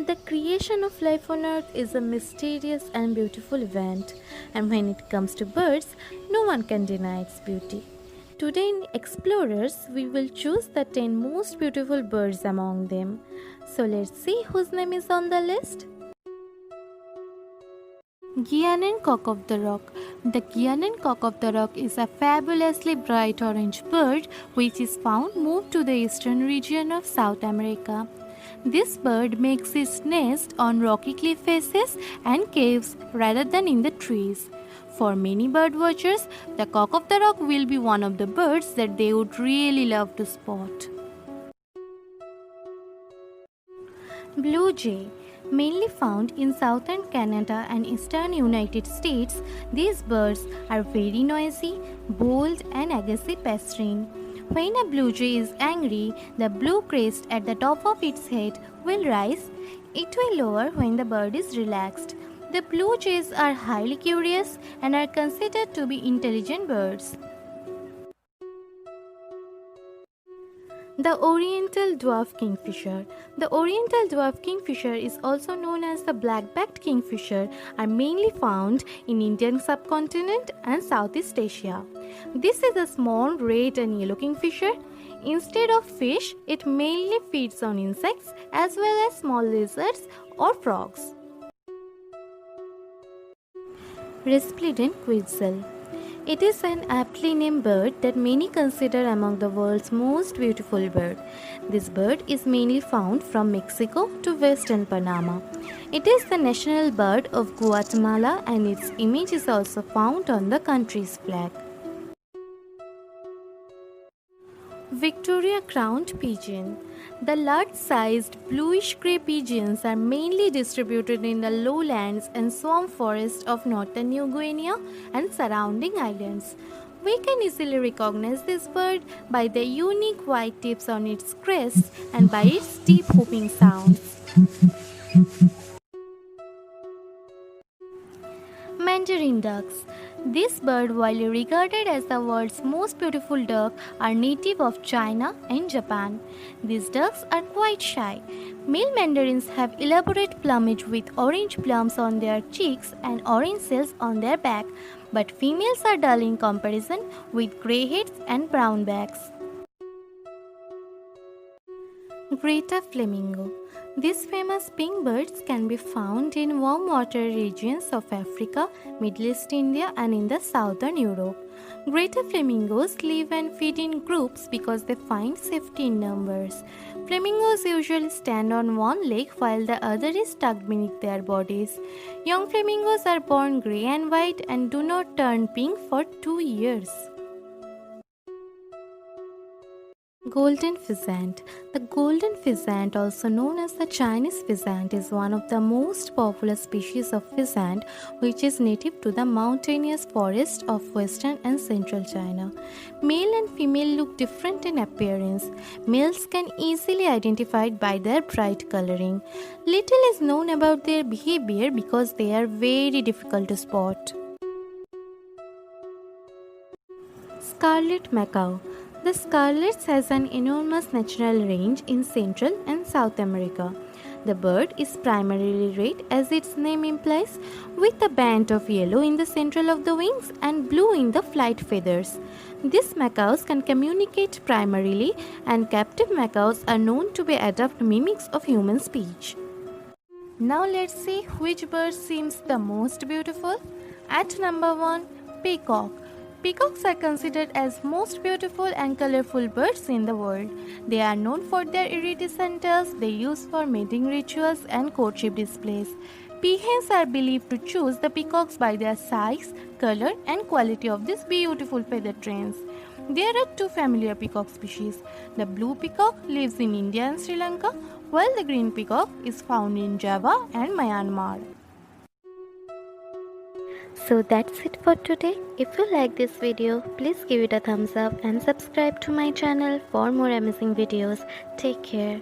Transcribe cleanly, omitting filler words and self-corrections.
The creation of life on earth is a mysterious and beautiful event, and when it comes to birds, no one can deny its beauty. Today in Explorers, we will choose the 10 most beautiful birds among them. So let's see whose name is on the list. Guianan cock of the rock. The Guianan cock of the rock is a fabulously bright orange bird which is found moved to the eastern region of South America. This bird makes its nest on rocky cliff faces and caves rather than in the trees. For many bird watchers, the cock of the rock will be one of the birds that they would really love to spot. Blue jay. Mainly found in southern Canada and eastern United States, these birds are very noisy, bold and aggressive pastoring. When a blue jay is angry, the blue crest at the top of its head will rise. It will lower when the bird is relaxed. The blue jays are highly curious and are considered to be intelligent birds. The Oriental Dwarf Kingfisher. The Oriental Dwarf Kingfisher is also known as the black-backed kingfisher, are mainly found in Indian subcontinent and Southeast Asia. This is a small red and yellow kingfisher. Instead of fish, it mainly feeds on insects as well as small lizards or frogs. Resplendent quetzal. It is an aptly named bird that many consider among the world's most beautiful bird. This bird is mainly found from Mexico to western Panama. It is the national bird of Guatemala and its image is also found on the country's flag. Victoria crowned pigeon. The large-sized bluish-grey pigeons are mainly distributed in the lowlands and swamp forests of northern New Guinea and surrounding islands. We can easily recognize this bird by the unique white tips on its crest and by its deep whooping sounds. Mandarin ducks. This bird, while regarded as the world's most beautiful duck, are native of China and Japan. These ducks are quite shy. Male mandarins have elaborate plumage with orange plums on their cheeks and orange cells on their back, but females are dull in comparison with grey heads and brown backs. Greta flamingo. These famous pink birds can be found in warm water regions of Africa, Middle East India and in the southern Europe. Greta flamingos live and feed in groups because they find safety in numbers. Flamingos usually stand on one leg while the other is tucked beneath their bodies. Young flamingos are born grey and white and do not turn pink for 2 years. Golden pheasant. The golden pheasant, also known as the Chinese pheasant, is one of the most popular species of pheasant which is native to the mountainous forest of western and central China. Male and female look different in appearance. Males can easily identified by their bright coloring. Little is known about their behavior because they are very difficult to spot. Scarlet macaw. The scarlet has an enormous natural range in Central and South America. The bird is primarily red, as its name implies, with a band of yellow in the central of the wings and blue in the flight feathers. These macaws can communicate primarily, and captive macaws are known to be adept mimics of human speech. Now let's see which bird seems the most beautiful. At number 1, peacock. Peacocks are considered as most beautiful and colorful birds in the world. They are known for their iridescent tails they use for mating rituals and courtship displays. Peahens are believed to choose the peacocks by their size, color and quality of these beautiful feather trains. There are 2 familiar peacock species. The blue peacock lives in India and Sri Lanka, while the green peacock is found in Java and Myanmar. So that's it for today. If you like this video, please give it a thumbs up and subscribe to my channel for more amazing videos. Take care.